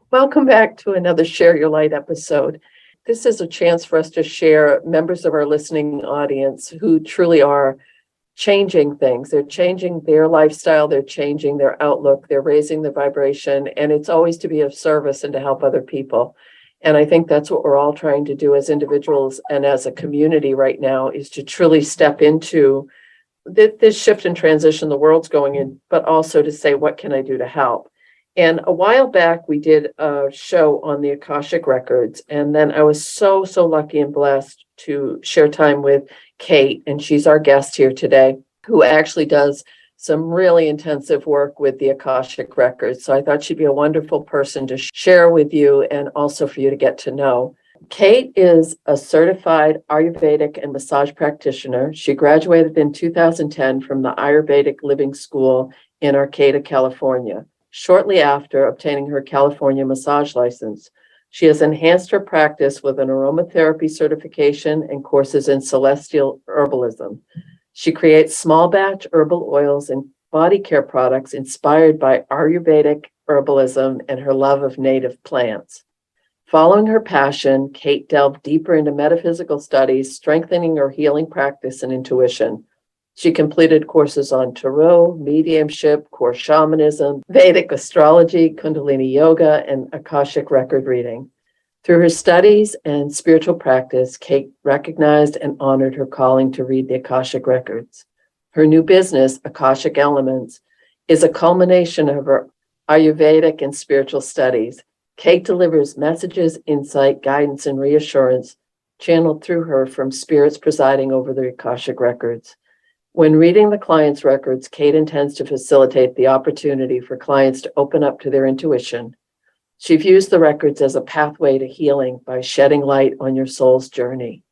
Welcome back to another Share Your Light episode. This is a chance for us to share members of our listening audience who truly are changing things. They're changing their lifestyle, they're changing their outlook, they're raising the vibration, and it's always to be of service and to help other people. And I think that's what we're all trying to do as individuals and as a community right now, is to truly step into this shift and transition the world's going in, but also to say, what can I do to help? And a while back, we did a show on the Akashic Records. And then I was so lucky and blessed to share time with Kate, and she's our guest here today, who actually does some really intensive work with the Akashic Records. So I thought she'd be a wonderful person to share with you and also for you to get to know. Kate is a certified Ayurvedic and massage practitioner. She graduated in 2010 from the Ayurvedic Living School in Arcata, California. Shortly after obtaining her California massage license, she has enhanced her practice with an aromatherapy certification and courses in celestial herbalism. She creates small batch herbal oils and body care products inspired by Ayurvedic herbalism and her love of native plants. Following her passion, Kate delved deeper into metaphysical studies, strengthening her healing practice and intuition. She completed courses on tarot, mediumship, core shamanism, Vedic astrology, kundalini yoga, and Akashic record reading. Through her studies and spiritual practice, Kate recognized and honored her calling to read the Akashic Records. Her new business, Akashic Elements, is a culmination of her Ayurvedic and spiritual studies. Kate delivers messages, insight, guidance, and reassurance channeled through her from spirits presiding over the Akashic Records. When reading the client's records, Kate intends to facilitate the opportunity for clients to open up to their intuition. She views the records as a pathway to healing by shedding light on your soul's journey.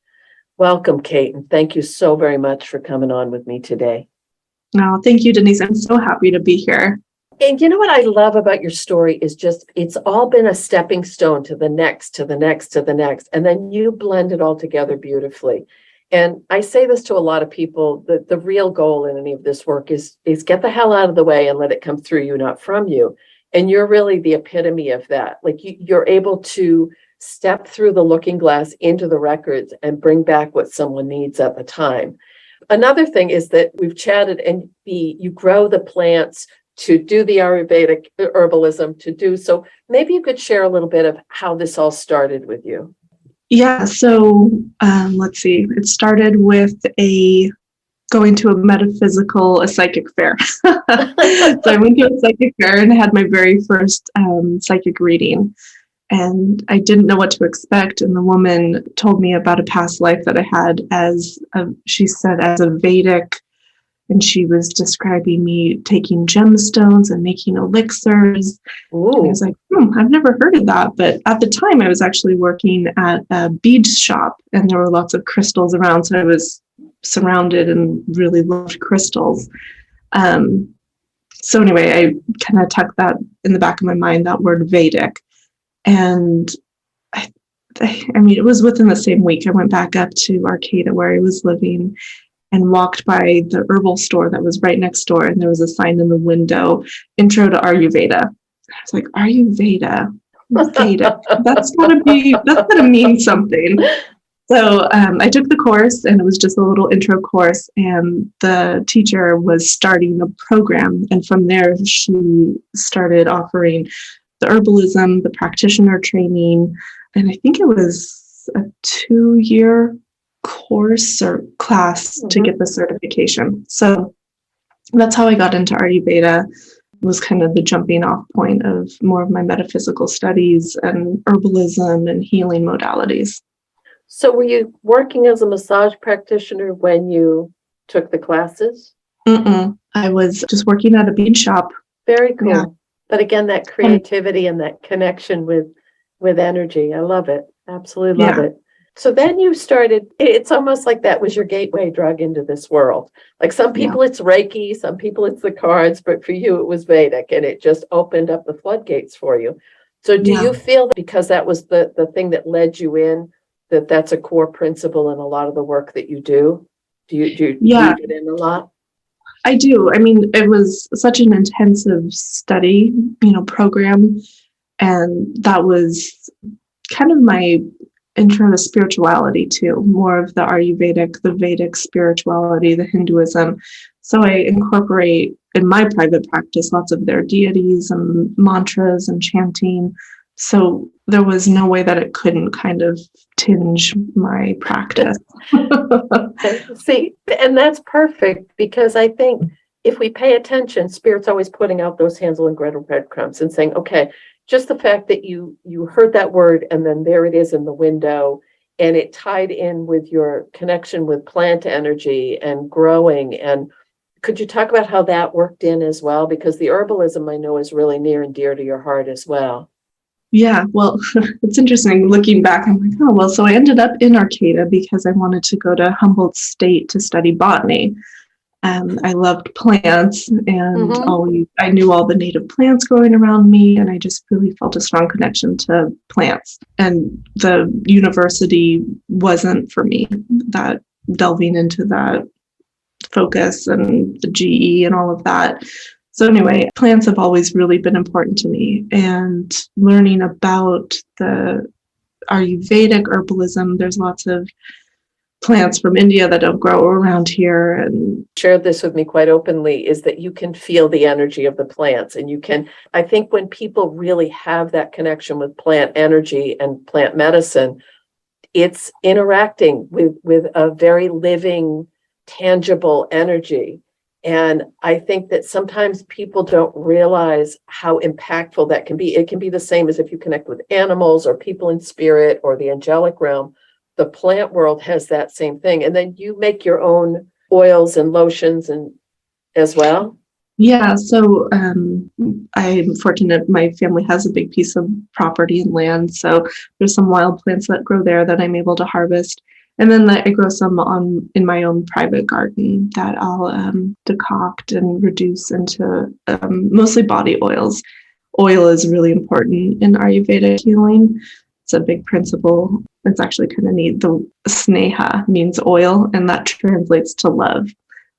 Welcome, Kate, and thank you so very much for coming on with me today. No, thank you, Denise. I'm so happy to be here. And you know what I love about your story is just, it's all been a stepping stone to the next, to the next, to the next. And then you blend it all together beautifully. And I say this to a lot of people, that the real goal in any of this work is get the hell out of the way and let it come through you, not from you. And you're really the epitome of that. Like you're able to step through the looking glass into the records and bring back what someone needs at the time. Another thing is that we've chatted, and you grow the plants to do the Ayurvedic herbalism to do. So maybe you could share a little bit of how this all started with you. Yeah, so let's see. It started with going to a psychic fair. So I went to a psychic fair and had my very first psychic reading. And I didn't know what to expect. And the woman told me about a past life that I had as a Vedic. And she was describing me taking gemstones and making elixirs. Ooh. And I was like, I've never heard of that. But at the time, I was actually working at a bead shop, and there were lots of crystals around. So I was surrounded and really loved crystals. So anyway, I kind of tucked that in the back of my mind, that word Vedic. And I mean, it was within the same week. I went back up to Arcata where I was living and walked by the herbal store that was right next door. And there was a sign in the window, Intro to Ayurveda. I was like, Ayurveda? Veda? That's gotta mean something. So I took the course, and it was just a little intro course. And the teacher was starting a program. And from there, she started offering the herbalism, the practitioner training. And I think it was a 2-year course or class to get the certification. So that's how I got into Ayurveda. Was kind of the jumping off point of more of my metaphysical studies and herbalism and healing modalities. So were you working as a massage practitioner when you took the classes? I was just working at a bead shop. Very cool. Yeah. But again, that creativity and that connection with energy. I love it. Absolutely love it. So then you started, it's almost like that was your gateway drug into this world. Like some people it's Reiki, some people it's the cards, but for you it was Vedic, and it just opened up the floodgates for you. So do you feel that because that was the thing that led you in, that's a core principle in a lot of the work that you do? Do you weave it in a lot? I do. I mean, it was such an intensive study, program. And that was kind of my intro to spirituality too, more of the Ayurvedic, the Vedic spirituality, the Hinduism. So I incorporate in my private practice lots of their deities and mantras and chanting. So there was no way that it couldn't kind of tinge my practice. See, and that's perfect, because I think if we pay attention, Spirit's always putting out those Hansel and Gretel breadcrumbs and saying, okay, just the fact that you heard that word and then there it is in the window, and it tied in with your connection with plant energy and growing. And could you talk about how that worked in as well? Because the herbalism, I know, is really near and dear to your heart as well. Yeah, well, it's interesting looking back. I'm like, oh, well, so I ended up in Arcata because I wanted to go to Humboldt State to study botany. I loved plants, and I knew all the native plants growing around me, and I just really felt a strong connection to plants. And the university wasn't for me, that delving into that focus and the GE and all of that. So anyway, plants have always really been important to me, and learning about the Ayurvedic herbalism, there's lots of plants from India that don't grow around here. And shared this with me quite openly, is that you can feel the energy of the plants. And you can, I think when people really have that connection with plant energy and plant medicine, it's interacting with a very living, tangible energy. And I think that sometimes people don't realize how impactful that can be. It can be the same as if you connect with animals or people in spirit or the angelic realm. The plant world has that same thing. And then you make your own oils and lotions and as well. Yeah, so I'm fortunate my family has a big piece of property and land. So there's some wild plants that grow there that I'm able to harvest. And then I grow some in my own private garden that I'll decoct and reduce into mostly body oils. Oil is really important in Ayurvedic healing. It's a big principle. It's actually kind of neat. The sneha means oil, and that translates to love.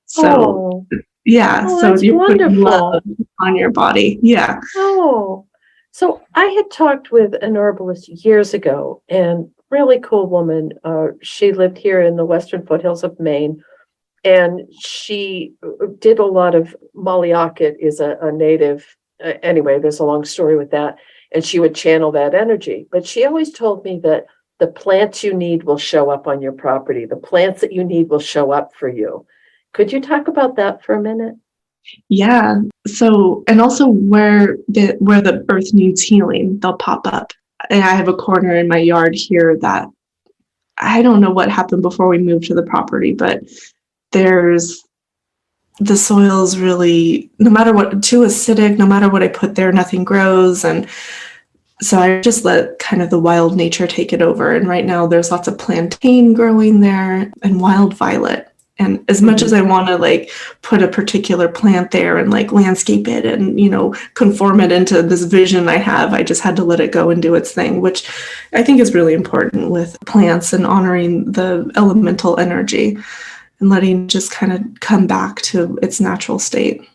So, so you put love on your body. Yeah. Oh, so I had talked with an herbalist years ago, and really cool woman. She lived here in the Western foothills of Maine, and she did a lot of Malayakat is a native. Anyway, there's a long story with that. And she would channel that energy. But she always told me that the plants you need will show up on your property. The plants that you need will show up for you. Could you talk about that for a minute? Yeah. So, and also where the earth needs healing, they'll pop up. And I have a corner in my yard here that I don't know what happened before we moved to the property, but the soil's really, no matter what, too acidic, no matter what I put there, nothing grows. And so I just let kind of the wild nature take it over. And right now there's lots of plantain growing there and wild violet. And as much as I want to like put a particular plant there and like landscape it and, conform it into this vision I have, I just had to let it go and do its thing, which I think is really important with plants and honoring the elemental energy and letting it just kind of come back to its natural state.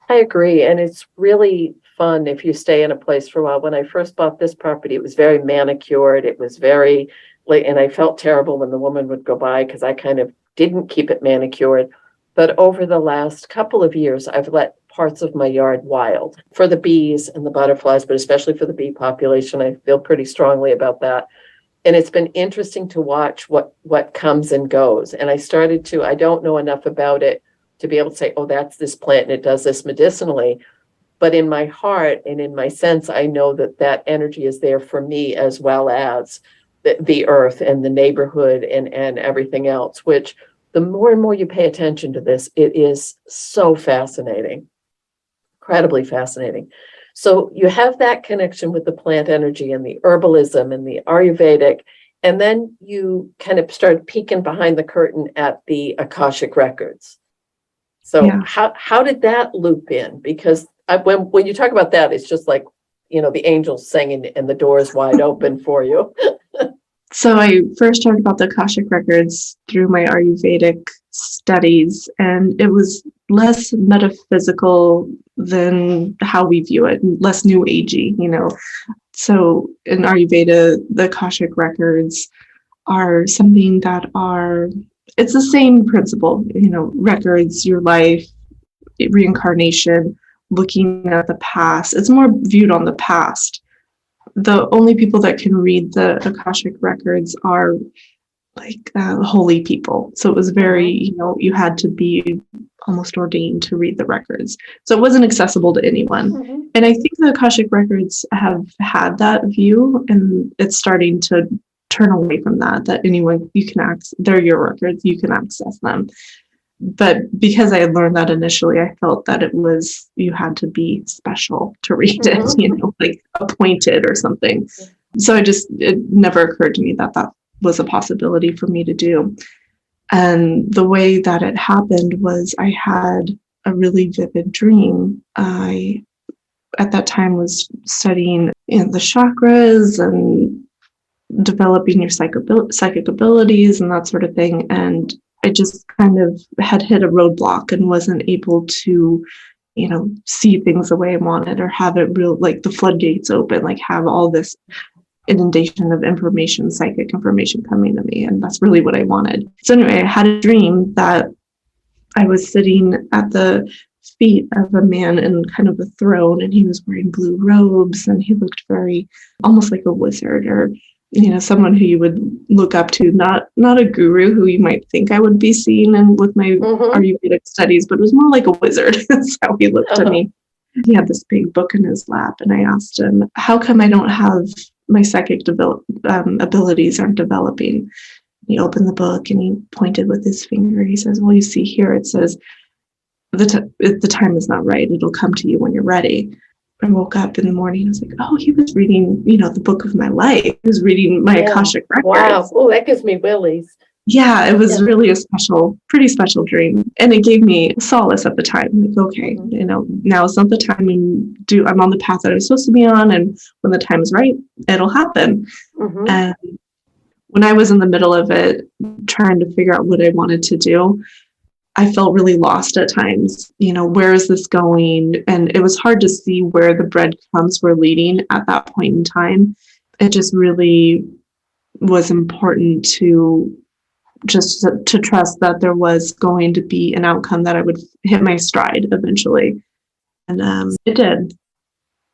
I agree. And it's really fun if you stay in a place for a while. When I first bought this property, it was very manicured. It was very late, and I felt terrible when the woman would go by because I kind of didn't keep it manicured. But over the last couple of years, I've let parts of my yard wild for the bees and the butterflies, but especially for the bee population. I feel pretty strongly about that. And it's been interesting to watch what comes and goes. And I don't know enough about it to be able to say, oh, that's this plant and it does this medicinally. But in my heart and in my sense, I know that energy is there for me as well as the earth and the neighborhood and everything else, which the more and more you pay attention to this, it is so fascinating, incredibly fascinating. So you have that connection with the plant energy and the herbalism and the Ayurvedic, and then you kind of start peeking behind the curtain at the Akashic Records. So how did that loop in? Because when you talk about that, it's just like, the angels singing and the door is wide open for you. So I first heard about the Akashic Records through my Ayurvedic studies, and it was less metaphysical than how we view it, less new agey, So in Ayurveda, the Akashic Records are something that are, it's the same principle, records, your life, reincarnation, looking at the past. It's more viewed on the past. The only people that can read the Akashic Records are like holy people. So it was very, you had to be almost ordained to read the records. So it wasn't accessible to anyone. Mm-hmm. And I think the Akashic Records have had that view, and it's starting to turn away from that anyone, you can access, they're your records, you can access them. But because I had learned that initially, I felt that you had to be special to read it, like appointed or something. So it never occurred to me that was a possibility for me to do. And the way that it happened was I had a really vivid dream. I, at that time, was studying the chakras and developing your psychic abilities and that sort of thing. And I just kind of had hit a roadblock and wasn't able to, see things the way I wanted, or have it like the floodgates open, like have all this inundation of information, psychic information coming to me. And that's really what I wanted. So anyway, I had a dream that I was sitting at the feet of a man in kind of a throne, and he was wearing blue robes, and he looked very almost like a wizard, or someone who you would look up to, not a guru who you might think I would be seeing and with my Ayurvedic studies, but it was more like a wizard. That's how he looked to me. He had this big book in his lap, and I asked him, how come I don't have my psychic abilities aren't developing? He opened the book and he pointed with his finger. He says, well, you see here, it says, the time is not right. It'll come to you when you're ready. I woke up in the morning. I was like, oh, he was reading, the book of my life. He was reading my Akashic Records. Wow. Oh, that gives me willies. Yeah, it was really a pretty special dream. And it gave me solace at the time. Like, okay, now is not the time, I'm on the path that I'm supposed to be on. And when the time is right, it'll happen. And when I was in the middle of it, trying to figure out what I wanted to do, I felt really lost at times. Where is this going? And it was hard to see where the breadcrumbs were leading at that point in time. It just really was important to trust that there was going to be an outcome that I would hit my stride eventually. And it did.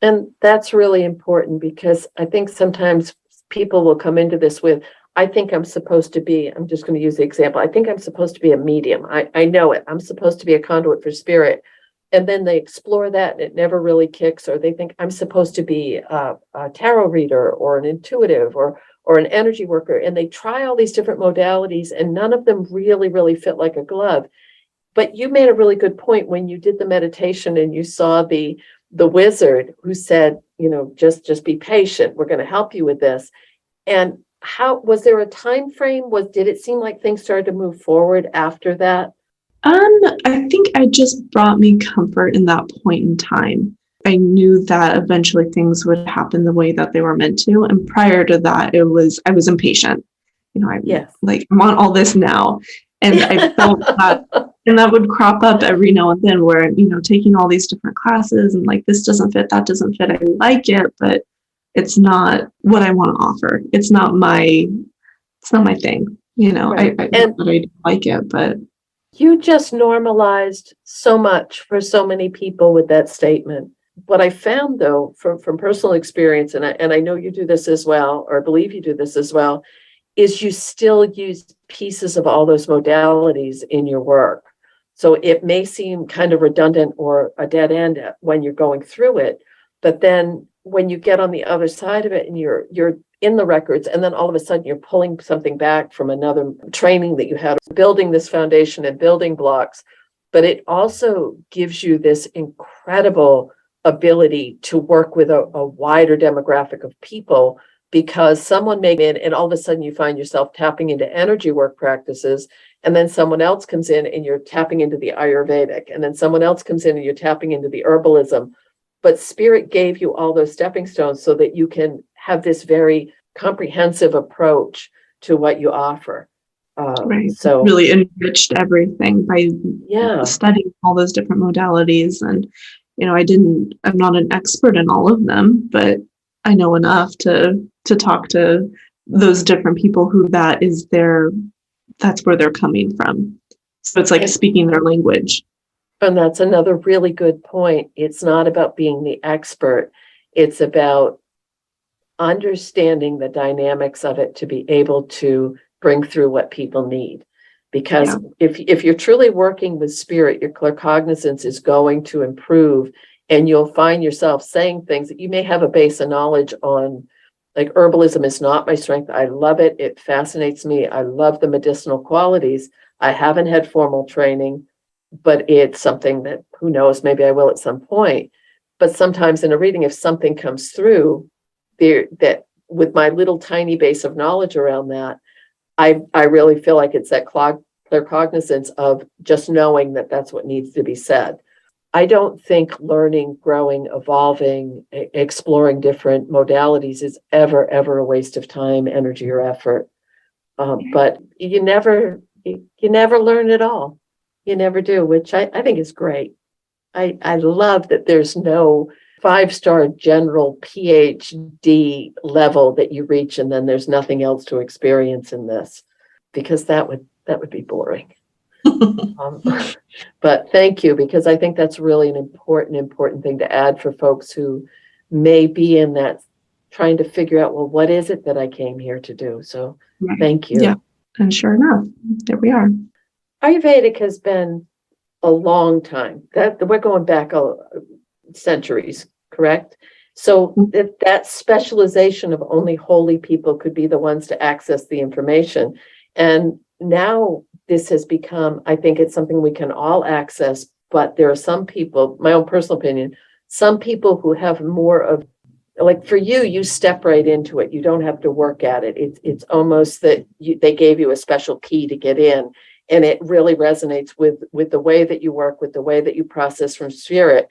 And that's really important, because I think sometimes people will come into this with, I think I'm supposed to be, I'm just going to use the example, I think I'm supposed to be a medium. I know it. I'm supposed to be a conduit for spirit. And then they explore that and it never really kicks, or they think I'm supposed to be a tarot reader or an intuitive or an energy worker. And they try all these different modalities and none of them really, really fit like a glove. But you made a really good point when you did the meditation and you saw the wizard who said, just be patient. We're going to help you with this. And how was there a time frame? Did it seem like things started to move forward after that? I think it just brought me comfort in that point in time. I knew that eventually things would happen the way that they were meant to. And prior to that, I was impatient. I want all this now. And I felt that, and that would crop up every now and then where, taking all these different classes and like, this doesn't fit, that doesn't fit. I like it, but it's not what I want to offer. It's not my thing. Right. I don't like it, but you just normalized so much for so many people with that statement. What I found, though, from personal experience, and I know you do this as well, or believe you do this as well, is you still use pieces of all those modalities in your work. So it may seem kind of redundant or a dead end when you're going through it, but then when you get on the other side of it and you're in the records, and then all of a sudden you're pulling something back from another training that you had, building this foundation and building blocks, but it also gives you this incredible ability to work with a wider demographic of people, because someone may in and all of a sudden you find yourself tapping into energy work practices, and then someone else comes in and you're tapping into the Ayurvedic, and then someone else comes in and you're tapping into the herbalism. But Spirit gave you all those stepping stones so that you can have this very comprehensive approach to what you offer. Right. So Really enriched everything by yeah, studying all those different modalities. And, I'm not an expert in all of them, but I know enough to talk to those different people who that's where they're coming from. So it's like and, speaking their language. and that's another really good point. It's not about being the expert. It's about understanding the dynamics of it to be able to bring through what people need. Because Yeah. if you're truly working with spirit, your claircognizance is going to improve, and you'll find yourself saying things that you may have a base of knowledge on. Like herbalism is not my strength. I love it. It fascinates me. I love the medicinal qualities. I haven't had formal training, but it's something that, who knows, maybe I will at some point. But sometimes in a reading, if something comes through there that with my little tiny base of knowledge around that, I really feel like it's that claircognizance of just knowing that that's what needs to be said. I don't think learning, growing, evolving, exploring different modalities is ever a waste of time, energy, or effort. But you never learn it all. You never do, which I think is great. I love that there's no 5-star general PhD level that you reach and then there's nothing else to experience in this, because that would be boring. But thank you, because I think that's really an important thing to add for folks who may be in that, trying to figure out, well, what is it that I came here to do? So Right. thank you. Yeah. And sure enough, there we are. Ayurvedic has been a long time. That we're going back centuries, correct? So that specialization of only holy people could be the ones to access the information. And now this has become, I think it's something we can all access, but there are some people, my own personal opinion, some people who have more of, like for you, you step right into it. You don't have to work at it. It's almost that they gave you a special key to get in. And it really resonates with the way that you work, with the way that you process from spirit.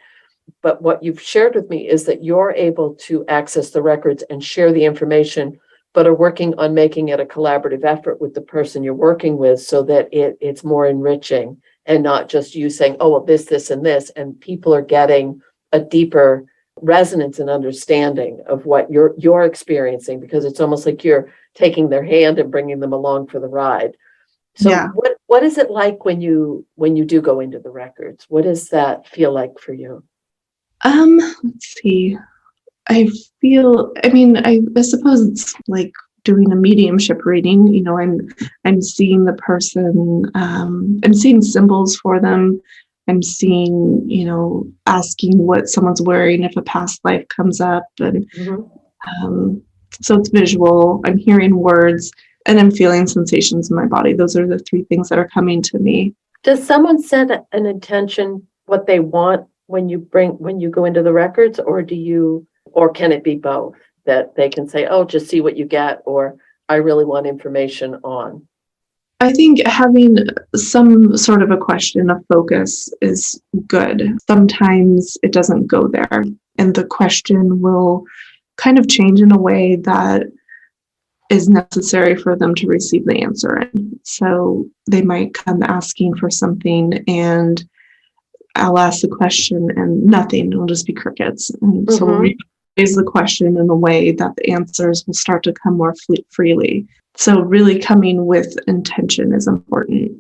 But what you've shared with me is that you're able to access the records and share the information, but are working on making it a collaborative effort with the person you're working with so that it's more enriching and not just you saying, oh, well, this, and this. And people are getting a deeper resonance and understanding of what you're experiencing, because it's almost like you're taking their hand and bringing them along for the ride. So Yeah. what is it like when you do go into the records? What does that feel like for you? Let's see. I suppose it's like doing a mediumship reading. I'm seeing the person, I'm seeing symbols for them. I'm seeing, asking what someone's wearing if a past life comes up. And so it's visual. I'm hearing words and I'm feeling sensations in my body. Those are the 3 things that are coming to me. Does someone set an intention, what they want when you go into the records, or can it be both, that they can say, oh, just see what you get, or I really want information on? I think having some sort of a question of focus is good. Sometimes it doesn't go there, and the question will kind of change in a way that is necessary for them to receive the answer in. So they might come asking for something, and I'll ask the question and nothing, it'll just be crickets. And so we'll raise the question in a way that the answers will start to come more freely. So really coming with intention is important.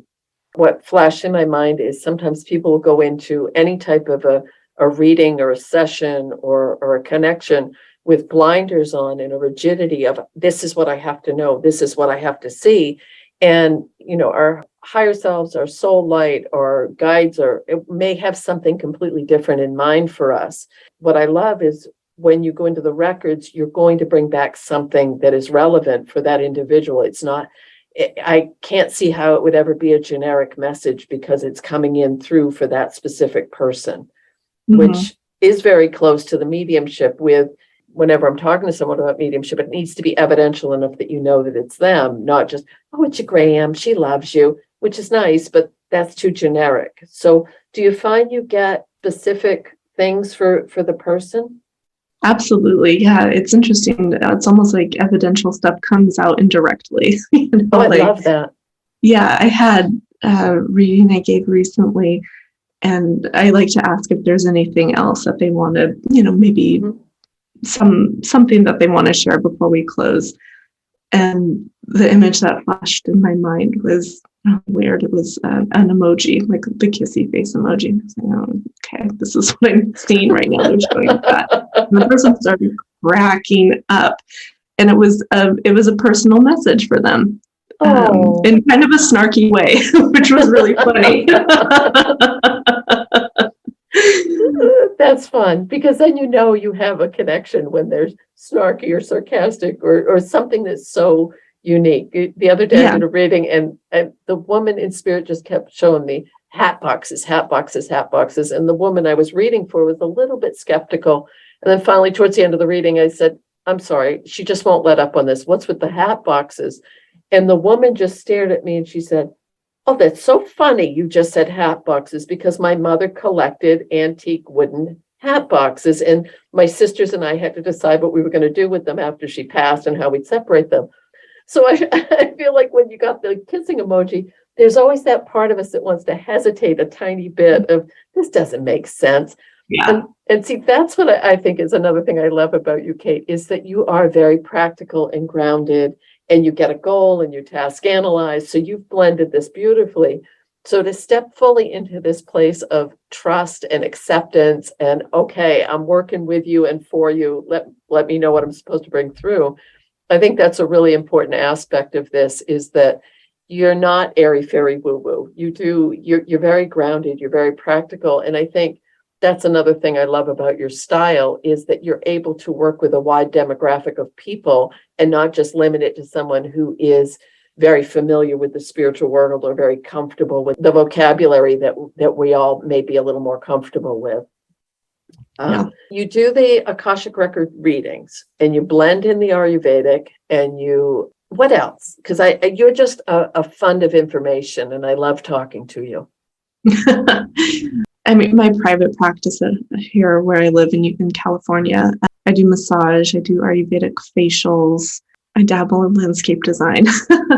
What flashed in my mind is sometimes people will go into any type of a reading or a session or a connection with blinders on and a rigidity of, this is what I have to know, this is what I have to see. And, our higher selves, our soul light, our guides, it may have something completely different in mind for us. What I love is when you go into the records, you're going to bring back something that is relevant for that individual. I can't see how it would ever be a generic message, because it's coming in through for that specific person, which is very close to the mediumship. With whenever I'm talking to someone about mediumship, it needs to be evidential enough that you know that it's them, not just, oh, it's your Graham, she loves you, which is nice, but that's too generic. So do you find you get specific things for the person? Absolutely. Yeah. It's interesting. It's almost like evidential stuff comes out indirectly. I love that. Yeah, I had a reading I gave recently, and I like to ask if there's anything else that they want to, maybe something that they want to share before we close. And the image that flashed in my mind was weird. It was an emoji, like the kissy face emoji. I was like, oh, okay, this is what I'm seeing right now. They're showing that. And the person started cracking up, and it was a personal message for them, in kind of a snarky way, which was really funny. That's fun, because then you have a connection when there's snarky or sarcastic or something that's so unique. The other day I did a reading, and the woman in spirit just kept showing me hat boxes, hat boxes, hat boxes. And the woman I was reading for was a little bit skeptical. And then finally, towards the end of the reading, I said, I'm sorry, she just won't let up on this. What's with the hat boxes? And the woman just stared at me and she said, oh, that's so funny. You just said hat boxes, because my mother collected antique wooden hat boxes, and my sisters and I had to decide what we were going to do with them after she passed and how we'd separate them. So I feel like when you got the kissing emoji, there's always that part of us that wants to hesitate a tiny bit of, this doesn't make sense. Yeah. And see, that's what I think is another thing I love about you, Kate, is that you are very practical and grounded, and you get a goal and you task analyze. So you've blended this beautifully. So to step fully into this place of trust and acceptance and, okay, I'm working with you and for you, let me know what I'm supposed to bring through. I think that's a really important aspect of this, is that you're not airy fairy woo woo. You're very grounded, you're very practical. And I think that's another thing I love about your style, is that you're able to work with a wide demographic of people and not just limit it to someone who is very familiar with the spiritual world or very comfortable with the vocabulary that we all may be a little more comfortable with. You do the Akashic Record readings, and you blend in the Ayurvedic, and what else? Because you're just a fund of information, and I love talking to you. I mean, my private practice here where I live in California, I do massage, I do Ayurvedic facials, I dabble in landscape design. I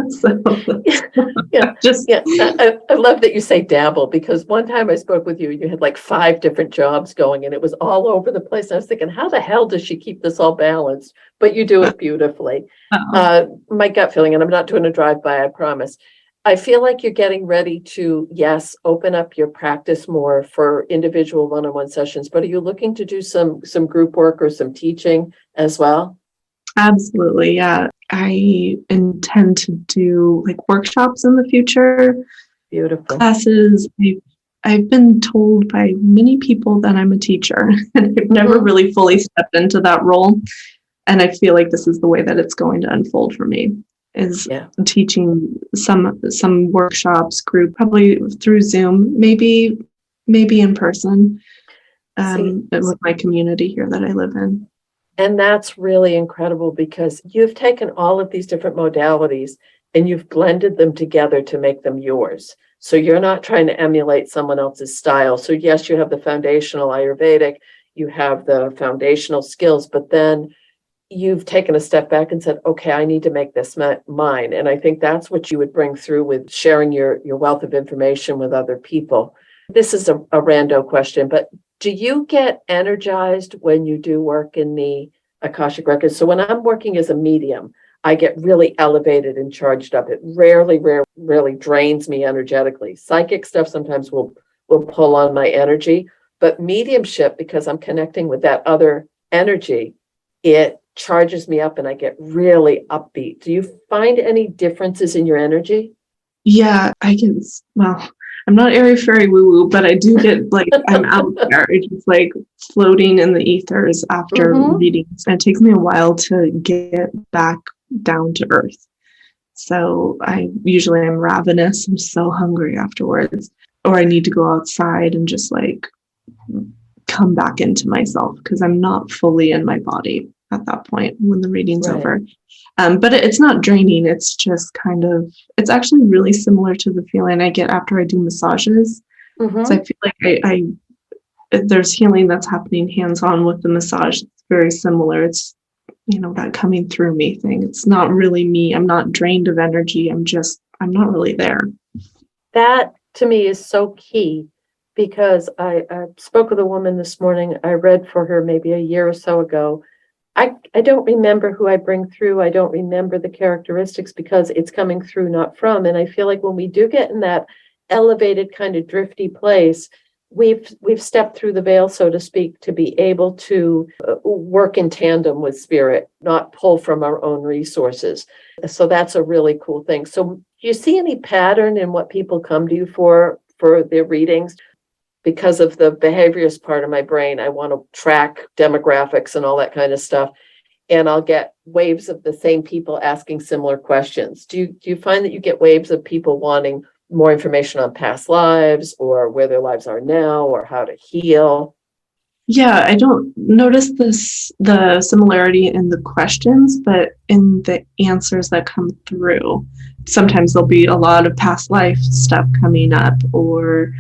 love that you say dabble, because one time I spoke with you, you had like 5 different jobs going, and it was all over the place. I was thinking, how the hell does she keep this all balanced? But you do it beautifully. My gut feeling, and I'm not doing a drive-by, I promise, I feel like you're getting ready to, yes, open up your practice more for individual one-on-one sessions, but are you looking to do some group work or some teaching as well? Absolutely, yeah. I intend to do like workshops in the future. Beautiful. Classes. I've been told by many people that I'm a teacher, and I've never really fully stepped into that role. And I feel like this is the way that it's going to unfold for me, is teaching some workshops, group, probably through Zoom, maybe in person, with my community here that I live in. And that's really incredible, because you've taken all of these different modalities and you've blended them together to make them yours. So you're not trying to emulate someone else's style. So yes, you have the foundational Ayurvedic, you have the foundational skills, but then you've taken a step back and said, okay, I need to make this mine. And I think that's what you would bring through with sharing your wealth of information with other people. This is a rando question, but do you get energized when you do work in the Akashic Records? So when I'm working as a medium, I get really elevated and charged up. It rarely drains me energetically. Psychic stuff sometimes will pull on my energy, but mediumship, because I'm connecting with that other energy, it charges me up and I get really upbeat. Do you find any differences in your energy? Yeah, I can. Well, I'm not airy fairy woo woo, but I do get like, I'm out there. It's just like floating in the ethers after readings. And it takes me a while to get back down to earth. So I'm ravenous. I'm so hungry afterwards. Or I need to go outside and just like come back into myself, because I'm not fully in my body at that point when the reading's over. But it's not draining. It's just kind of, it's actually really similar to the feeling I get after I do massages. So I feel like I there's healing that's happening hands-on with the massage. It's very similar. It's, that coming through me thing. It's not really me. I'm not drained of energy. I'm I'm not really there. That to me is so key, because I spoke with a woman this morning. I read for her maybe a year or so ago. I don't remember who I bring through. I don't remember the characteristics because it's coming through, not from. And I feel like when we do get in that elevated kind of drifty place, we've stepped through the veil, so to speak, to be able to work in tandem with spirit, not pull from our own resources. So that's a really cool thing. So do you see any pattern in what people come to you for their readings? Because of the behaviorist part of my brain, I want to track demographics and all that kind of stuff. And I'll get waves of the same people asking similar questions. Do you find that you get waves of people wanting more information on past lives, or where their lives are now, or how to heal? Yeah, I don't notice the similarity in the questions, but in the answers that come through. Sometimes there'll be a lot of past life stuff coming up, or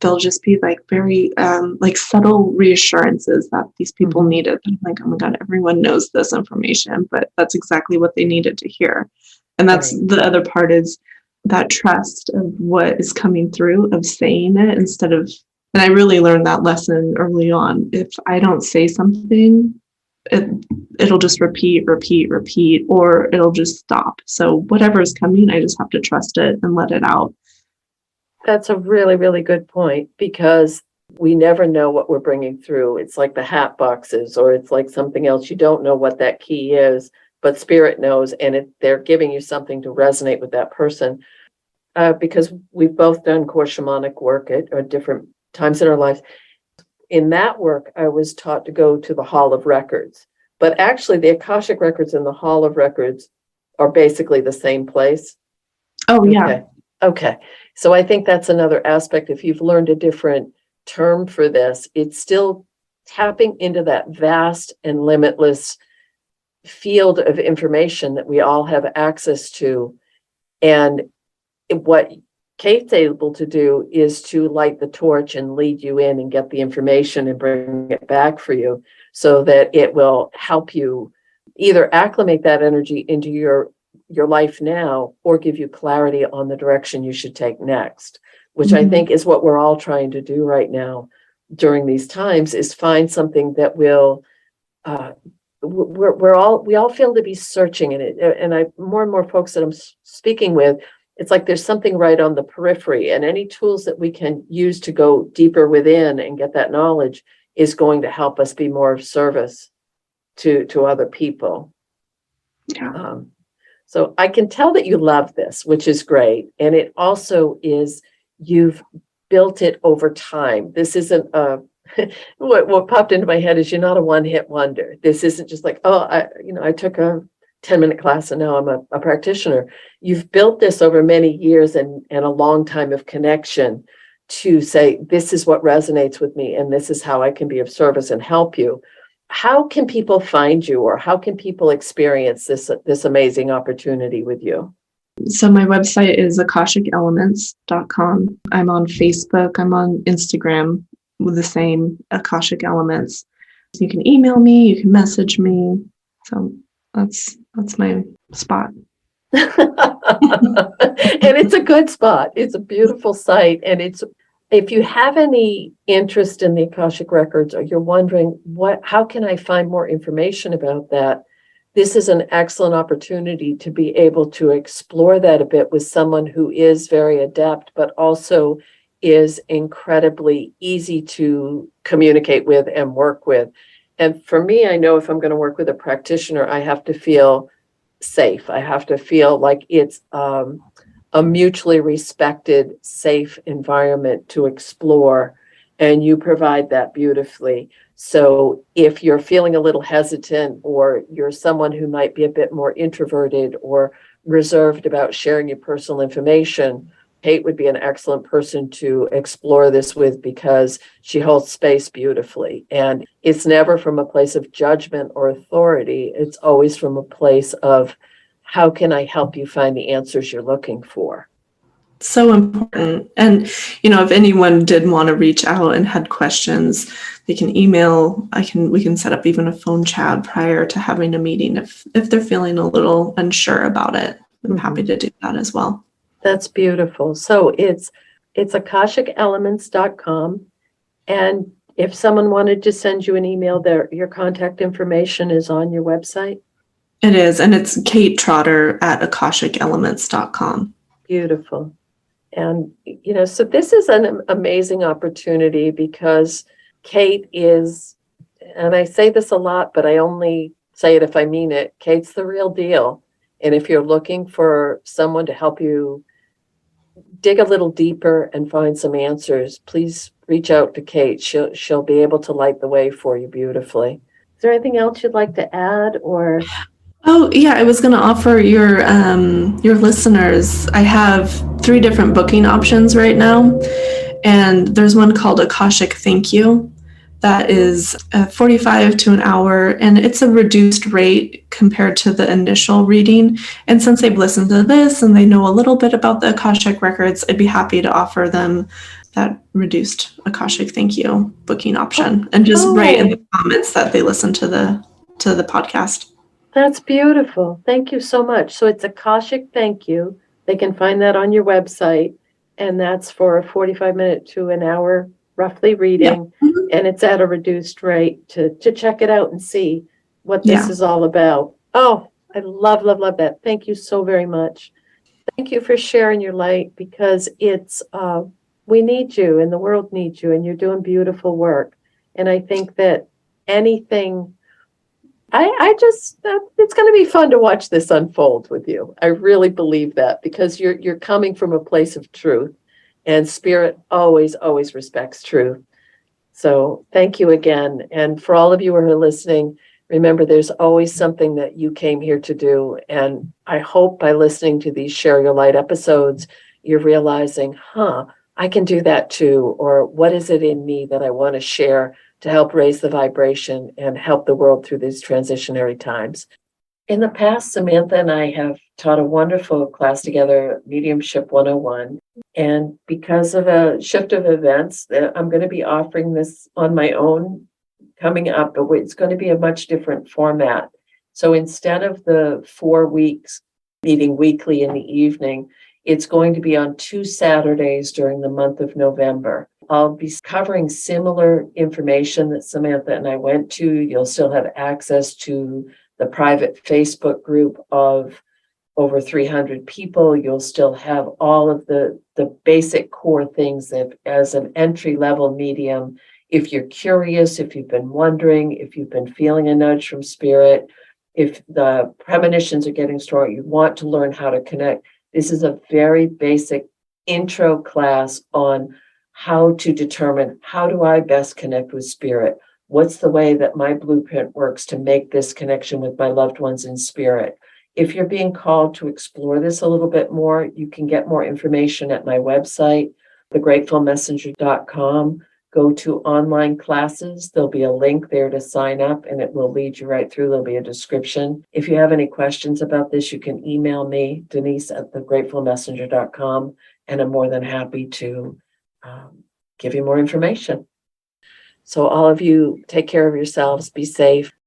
they'll just be like very like subtle reassurances that these people needed. I'm like, oh my God, everyone knows this information, but that's exactly what they needed to hear. And that's Right. the other part, is that trust of what is coming through, of saying it instead of, and I really learned that lesson early on. If I don't say something, it'll just repeat, or it'll just stop. So whatever is coming, I just have to trust it and let it out. That's a really, really good point, because we never know what we're bringing through. It's like the hat boxes, or it's like something else. You don't know what that key is, but spirit knows, and they're giving you something to resonate with that person. Because we've both done core shamanic work at different times in our lives. In that work, I was taught to go to the Hall of Records, but actually the Akashic Records and the Hall of Records are basically the same place. Oh, yeah. Okay. So I think that's another aspect. If you've learned a different term for this, it's still tapping into that vast and limitless field of information that we all have access to. And what Kate's able to do is to light the torch and lead you in and get the information and bring it back for you, so that it will help you either acclimate that energy into your life now, or give you clarity on the direction you should take next, which I think is what we're all trying to do right now during these times, is find something that will we all feel to be searching in it. And more and more folks that I'm speaking with, it's like there's something right on the periphery, and any tools that we can use to go deeper within and get that knowledge is going to help us be more of service to other people. Yeah. So I can tell that you love this, which is great. And it also is, you've built it over time. This isn't what popped into my head is, you're not a one-hit wonder. This isn't just like, I took a 10-minute class and now I'm a practitioner. You've built this over many years and a long time of connection to say, this is what resonates with me, and this is how I can be of service and help you. How can people find you, or how can people experience this amazing opportunity with you? So my website is akashicelements.com. I'm on Facebook. I'm on Instagram with the same Akashic Elements. You can email me. You can message me. So that's my spot. And it's a good spot. It's a beautiful site. And if you have any interest in the Akashic Records, or you're wondering how can I find more information about that, this is an excellent opportunity to be able to explore that a bit with someone who is very adept, but also is incredibly easy to communicate with and work with. And for me, I know if I'm going to work with a practitioner, I have to feel safe. I have to feel like it's a mutually respected, safe environment to explore. And you provide that beautifully. So if you're feeling a little hesitant, or you're someone who might be a bit more introverted or reserved about sharing your personal information, Kate would be an excellent person to explore this with, because she holds space beautifully. And it's never from a place of judgment or authority. It's always from a place of, how can I help you find the answers you're looking for? So important. And, if anyone did want to reach out and had questions, they can email. We can set up even a phone chat prior to having a meeting if they're feeling a little unsure about it. I'm happy to do that as well. That's beautiful. So it's akashicelements.com. And if someone wanted to send you an email, your contact information is on your website. It is, and it's Kate Trotter at akashicelements.com. Beautiful. And, so this is an amazing opportunity because Kate is, and I say this a lot, but I only say it if I mean it, Kate's the real deal. And if you're looking for someone to help you dig a little deeper and find some answers, please reach out to Kate. She'll be able to light the way for you beautifully. Is there anything else you'd like to add, or? Oh, yeah, I was going to offer your listeners, I have 3 different booking options right now, and there's one called Akashic Thank-You that is 45 to an hour, and it's a reduced rate compared to the initial reading. And since they've listened to this and they know a little bit about the Akashic Records, I'd be happy to offer them that reduced Akashic Thank-You booking option, and just write in the comments that they listen to the podcast. That's beautiful. Thank you so much. So it's Akashic Thank-You. They can find that on your website, and that's for a 45-minute to an hour roughly reading. Yeah. And it's at a reduced rate to check it out and see what this is all about. Oh, I love that. Thank you so very much. Thank you for sharing your light, because it's we need you and the world needs you, and you're doing beautiful work. And I think that anything, it's going to be fun to watch this unfold with you. I really believe that, because you're coming from a place of truth, and spirit always respects truth. So thank you again. And for all of you who are listening, remember, there's always something that you came here to do. And I hope by listening to these Share Your Light episodes, you're realizing, I can do that too. Or what is it in me that I want to share to help raise the vibration and help the world through these transitionary times? In the past, Samantha and I have taught a wonderful class together, Mediumship 101. And because of a shift of events, I'm going to be offering this on my own coming up, but it's going to be a much different format. So instead of the 4 weeks meeting weekly in the evening, it's going to be on 2 Saturdays during the month of November. I'll be covering similar information that Samantha and I went to. You'll still have access to the private Facebook group of over 300 people. You'll still have all of the basic core things that, as an entry-level medium, if you're curious, if you've been wondering, if you've been feeling a nudge from spirit, if the premonitions are getting stronger, you want to learn how to connect. This is a very basic intro class on how to determine, how do I best connect with spirit? What's the way that my blueprint works to make this connection with my loved ones in spirit? If you're being called to explore this a little bit more, you can get more information at my website, thegratefulmessenger.com. Go to online classes. There'll be a link there to sign up, and it will lead you right through. There'll be a description. If you have any questions about this, you can email me, Denise at thegratefulmessenger.com, and I'm more than happy to give you more information. So all of you, take care of yourselves, be safe.